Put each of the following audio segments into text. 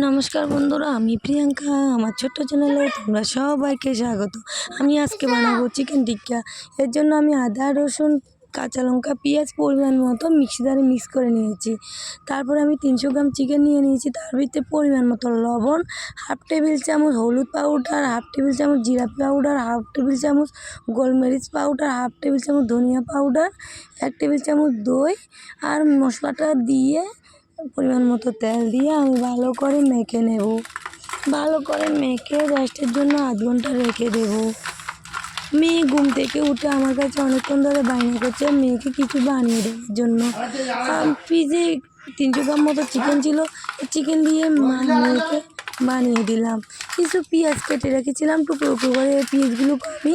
নমস্কার বন্ধুরা, আমি প্রিয়াঙ্কা। আমার ছোট্ট চ্যানেলে তোমরা সবাইকে স্বাগত। আমি আজকে বানাবো চিকেন টিক্কা। এর জন্য আমি আদা, রসুন, কাঁচা লঙ্কা, পেঁয়াজ পরিমাণ মতো মিক্সিতে মিক্স করে নিয়েছি। তারপরে আমি 300 গ্রাম চিকেন নিয়ে নিয়েছি। তার ভিতরে পরিমাণ মতো লবণ, হাফ টেবিল চামচ হলুদ পাউডার, হাফ টেবিল চামচ জিরা পাউডার, হাফ টেবিল চামচ গোলমরিচ পাউডার, হাফ টেবিল চামচ ধনিয়া পাউডার, 1 টেবিল চামচ দই আর মশলাটা দিয়ে পরিমাণ মতো তেল দিয়ে আমি ভালো করে মেখে নেব। ভালো করে মেখে রেস্টের জন্য আধ ঘন্টা রেখে দেব। মেয়ে ঘুম থেকে উঠে আমার কাছে অনেকক্ষণ ধরে বায়না করছে মেয়েকে কিছু বানিয়ে দেওয়ার জন্য। ফ্রিজে 300 গ্রাম মতো চিকেন ছিল, চিকেন দিয়ে মেয়েকে বানিয়ে দিলাম। কিছু পেঁয়াজ কেটে রেখেছিলাম টুকরো টুকরো করে, এই পেঁয়াজগুলো আমি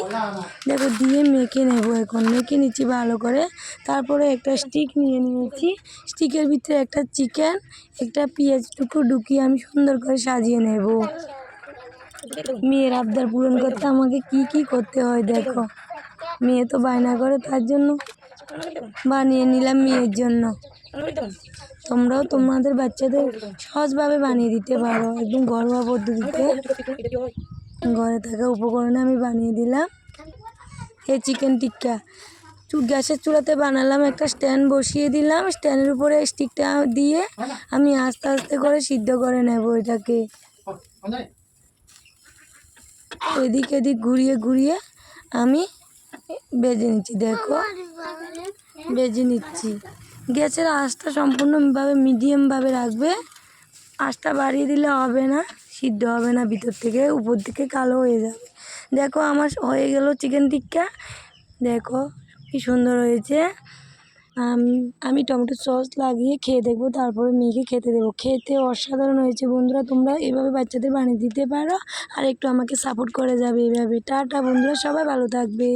দেখো দিয়ে মেখে নেব। এখন মেখে নিচ্ছি ভালো করে। তারপরে একটা স্টিক নিয়ে নিয়েছি, স্টিকের ভিতরে একটা চিকেন, একটা পেঁয়াজ টুকরো ঢুকিয়ে আমি সুন্দর করে সাজিয়ে নেব। মেয়ের আবদার পূরণ করতে আমাকে কি কি করতে হয় দেখো। মেয়ে তো বায়না করে, তার জন্য বানিয়ে নিলাম মেয়ের জন্য। তোমরাও তোমাদের বাচ্চাদের সহজভাবে বানিয়ে দিতে পারো, একদম ঘরোয়া পদ্ধতিতে ঘরে থাকা উপকরণে আমি বানিয়ে দিলাম এই চিকেন টিক্কা। গ্যাসের চুলাতে বানালাম, একটা স্ট্যান্ড বসিয়ে দিলাম, স্ট্যান্ডের উপরে স্টিকটা দিয়ে আমি আস্তে আস্তে করে সিদ্ধ করে নেব এটাকে। এদিক এদিক ঘুরিয়ে ঘুরিয়ে আমি ভেজে নিচ্ছি, দেখো ভেজে নিচ্ছি। গ্যাসের আঁচটা সম্পূর্ণভাবে মিডিয়ামভাবে রাখবে, আঁচটা বাড়িয়ে দিলে হবে না, সিদ্ধ হবে না, ভিতর থেকে উপর থেকে কালো হয়ে যাবে। দেখো আমার হয়ে গেল চিকেন টিক্কা, দেখো কি সুন্দর হয়েছে। আমি টমেটো সস লাগিয়ে খেয়ে দেখবো, তারপরে মেয়েকে খেতে দেবো। খেতে অসাধারণ হয়েছে বন্ধুরা, তোমরা এভাবে বাচ্চাদের বানিয়ে দিতে পারো আর একটু আমাকে সাপোর্ট করে যাবে এভাবে। টাটা বন্ধুরা, সবাই ভালো থাকবে।